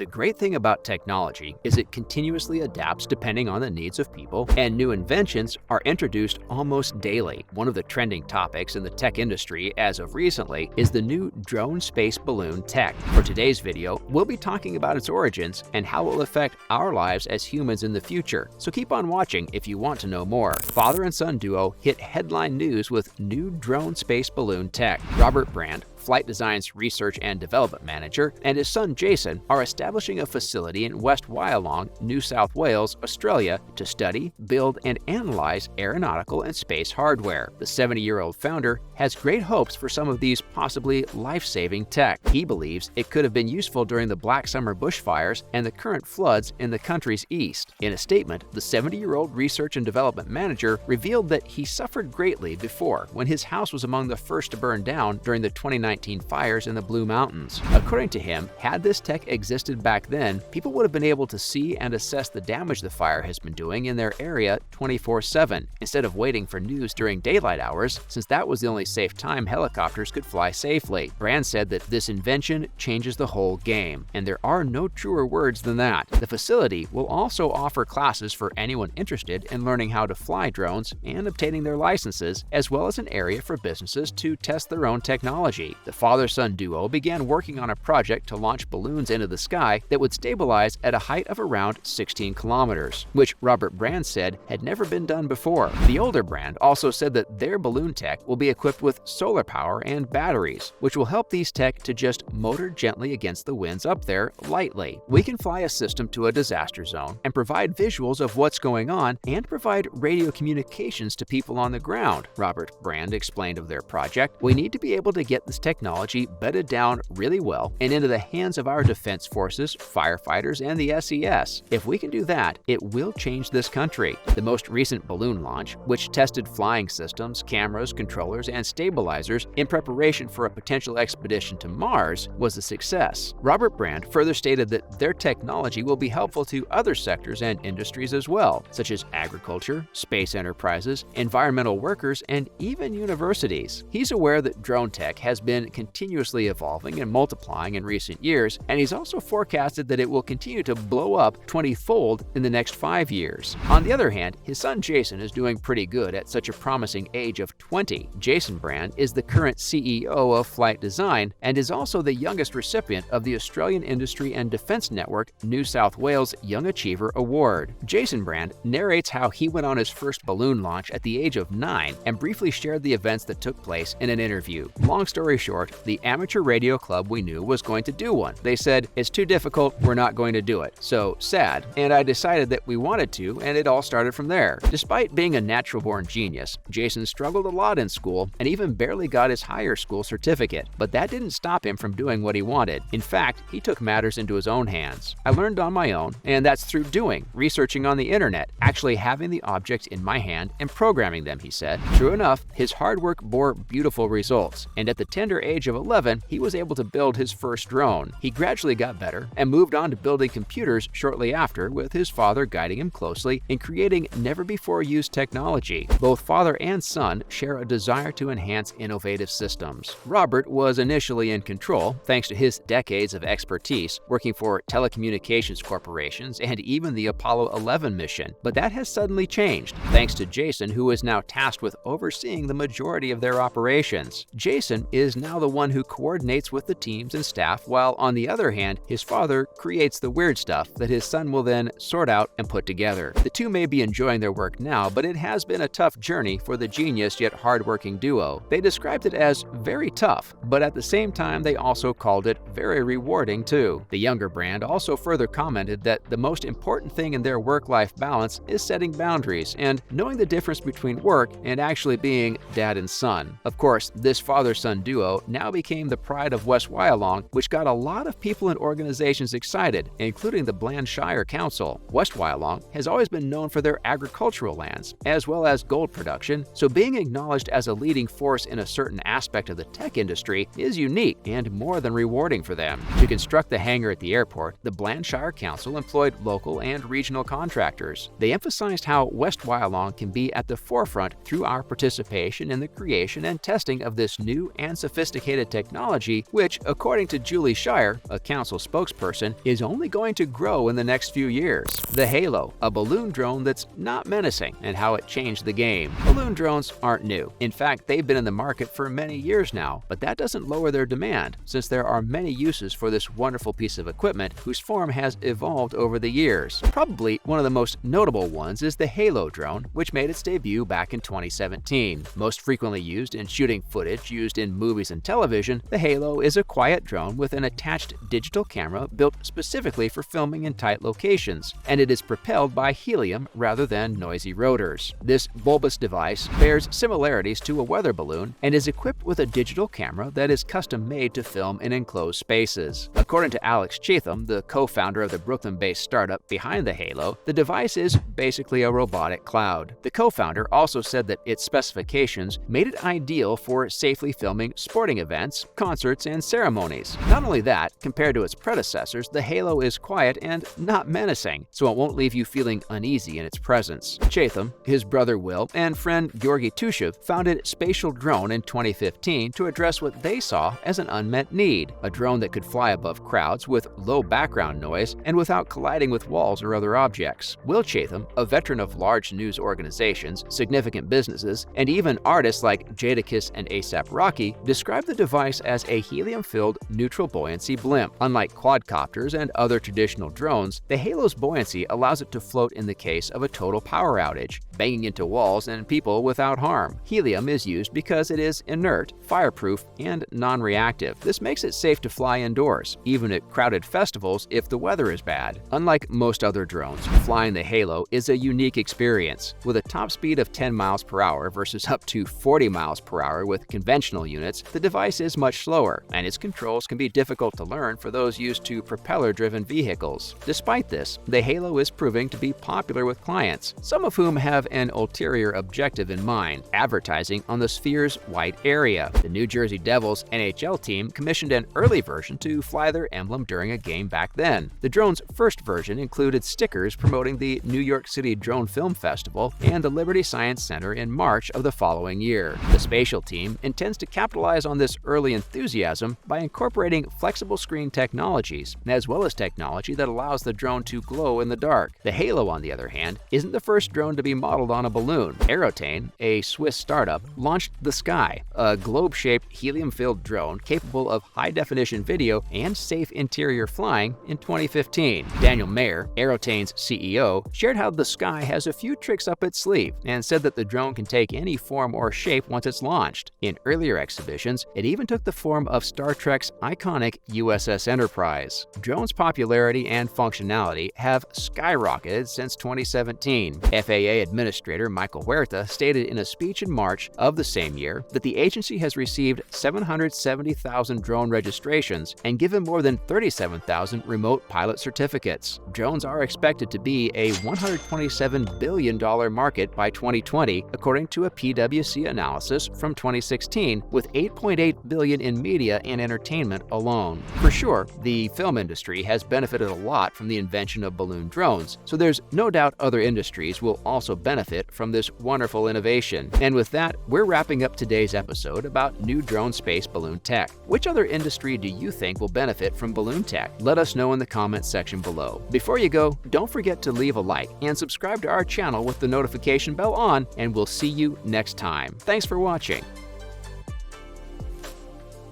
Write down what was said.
The great thing about technology is it continuously adapts depending on the needs of people, and new inventions are introduced almost daily. One of the trending topics in the tech industry as of recently is the new drone space balloon tech. For today's video, we'll be talking about its origins and how it will affect our lives as humans in the future. So keep on watching if you want to know more. Father and son duo hit headline news with new drone space balloon tech. Robert Brand, Flight Design's Research and Development Manager, and his son Jason are establishing a facility in West Wyalong, New South Wales, Australia, to study, build, and analyze aeronautical and space hardware. The 70-year-old founder has great hopes for some of these possibly life-saving tech. He believes it could have been useful during the Black Summer bushfires and the current floods in the country's east. In a statement, the 70-year-old Research and Development Manager revealed that he suffered greatly before when his house was among the first to burn down during the 2019 fires in the Blue Mountains. According to him, had this tech existed back then, people would have been able to see and assess the damage the fire has been doing in their area 24/7, instead of waiting for news during daylight hours, since that was the only safe time helicopters could fly safely. Brand said that this invention changes the whole game, and there are no truer words than that. The facility will also offer classes for anyone interested in learning how to fly drones and obtaining their licenses, as well as an area for businesses to test their own technology. The father-son duo began working on a project to launch balloons into the sky that would stabilize at a height of around 16 kilometers, which Robert Brand said had never been done before. The older Brand also said that their balloon tech will be equipped with solar power and batteries, which will help these tech to just motor gently against the winds up there lightly. We can fly a system to a disaster zone and provide visuals of what's going on and provide radio communications to people on the ground, Robert Brand explained of their project. We need to be able to get this technology bedded down really well and into the hands of our defense forces, firefighters, and the SES. If we can do that, it will change this country. The most recent balloon launch, which tested flying systems, cameras, controllers, and stabilizers in preparation for a potential expedition to Mars, was a success. Robert Brand further stated that their technology will be helpful to other sectors and industries as well, such as agriculture, space enterprises, environmental workers, and even universities. He's aware that drone tech has been continuously evolving and multiplying in recent years, and he's also forecasted that it will continue to blow up 20-fold in the next 5 years. On the other hand, his son Jason is doing pretty good at such a promising age of 20. Jason Brand is the current CEO of Flight Design and is also the youngest recipient of the Australian Industry and Defence Network New South Wales Young Achiever Award. Jason Brand narrates how he went on his first balloon launch at the age of 9 and briefly shared the events that took place in an interview. Long story short, the amateur radio club we knew was going to do one. They said, "It's too difficult, we're not going to do it." So sad. And I decided that we wanted to, and it all started from there. Despite being a natural-born genius, Jason struggled a lot in school and even barely got his higher school certificate. But that didn't stop him from doing what he wanted. In fact, he took matters into his own hands. "I learned on my own, and that's through doing, researching on the internet, actually having the objects in my hand and programming them," he said. True enough, his hard work bore beautiful results, and at the tender age of 11, he was able to build his first drone. He gradually got better and moved on to building computers shortly after, with his father guiding him closely in creating never-before-used technology. Both father and son share a desire to enhance innovative systems. Robert was initially in control, thanks to his decades of expertise working for telecommunications corporations and even the Apollo 11 mission, but that has suddenly changed, thanks to Jason, who is now tasked with overseeing the majority of their operations. Jason is now the one who coordinates with the teams and staff, while on the other hand, his father creates the weird stuff that his son will then sort out and put together. The two may be enjoying their work now, but it has been a tough journey for the genius yet hardworking duo. They described it as very tough, but at the same time they also called it very rewarding too. The younger Brand also further commented that the most important thing in their work-life balance is setting boundaries and knowing the difference between work and actually being dad and son. Of course, this father-son duo now became the pride of West Wyalong, which got a lot of people and organizations excited, including the Bland Shire Council. West Wyalong has always been known for their agricultural lands, as well as gold production, so being acknowledged as a leading force in a certain aspect of the tech industry is unique and more than rewarding for them. To construct the hangar at the airport, the Blandshire Council employed local and regional contractors. They emphasized how West Wyalong can be at the forefront through our participation in the creation and testing of this new and sophisticated technology, which, according to Julie Shire, a council spokesperson, is only going to grow in the next few years. The Halo, a balloon drone that's not menacing, and how it changed the game. Balloon drones aren't new. In fact, they've been in the market for many years now, but that doesn't lower their demand, since there are many uses for this wonderful piece of equipment whose form has evolved over the years. Probably one of the most notable ones is the Halo drone, which made its debut back in 2017. Most frequently used in shooting footage used in movies and television, the Halo is a quiet drone with an attached digital camera built specifically for filming in tight locations, and it is propelled by helium rather than noisy rotors. This bulbous device bears similarities to a weather balloon and is equipped with a digital camera that is custom-made to film in enclosed spaces. According to Alex Chatham, the co-founder of the Brooklyn-based startup behind the Halo, the device is basically a robotic cloud. The co-founder also said that its specifications made it ideal for safely filming sporting events, concerts, and ceremonies. Not only that, compared to its predecessors, the Halo is quiet and not menacing, so it won't leave you feeling uneasy in its presence. Chatham, his brother Will, and friend Georgi Tushev founded Spatial Drone in 2015 to address what they saw as an unmet need, a drone that could fly above crowds with low background noise and without colliding with walls or other objects. Will Chatham, a veteran of large news organizations, significant businesses, and even artists like Jadakiss and A$AP Rocky, described the device as a helium-filled neutral buoyancy blimp. Unlike quadcopters and other traditional drones, the Halo's buoyancy allows it to float in the case of a total power outage, banging into walls and people without harm. Helium is used because it is inert, fireproof, and non-reactive. This makes it safe to fly indoors, even at crowded festivals if the weather is bad. Unlike most other drones, flying the Halo is a unique experience. With a top speed of 10 miles per hour versus up to 40 miles per hour with conventional units, the device is much slower, and its controls can be difficult to learn for those used to propeller-driven vehicles. Despite this, the Halo is proving to be popular with clients, some of whom have an ulterior objective in mind, advertising on the sphere's white area. The New Jersey Devils NHL team commissioned an early version to fly their emblem during a game back then. The drone's first version included stickers promoting the New York City Drone Film Festival and the Liberty Science Center in March of the following year. The Spatial team intends to capitalize on this early enthusiasm by incorporating flexible screen technologies, as well as technology that allows the drone to glow in the dark. The Halo, on the other hand, isn't the first drone to be modeled on a balloon. Aerotane, a Swiss startup, launched the Sky, a globe-shaped helium-filled drone capable of high-definition video and safe interior flying, in 2015. Daniel Mayer, Aerotane's CEO, shared how the Sky has a few tricks up its sleeve and said that the drone can take any form or shape once it's launched. In earlier exhibitions, it even took the form of Star Trek's iconic USS Enterprise. Drones' popularity and functionality have skyrocketed since 2017. FAA Administrator Michael Huerta stated in a speech in March of the same year that the agency has received 770,000 drone registrations and given more than 37,000 remote pilot certificates. Drones are expected to be a $127 billion market by 2020, according to a PwC analysis from 2016, with $8.8 billion in media and entertainment alone. For sure, the film industry has benefited a lot from the invention of balloon drones, so there's no doubt other industries will also benefit from this wonderful innovation. And with that, we're wrapping up today's episode about new drone space balloon tech. Which other industry do you think will benefit from balloon tech? Let us know in the comments section below. Before you go, don't forget to leave a like and subscribe to our channel with the notification bell on, and we'll see you next time. Thanks for watching.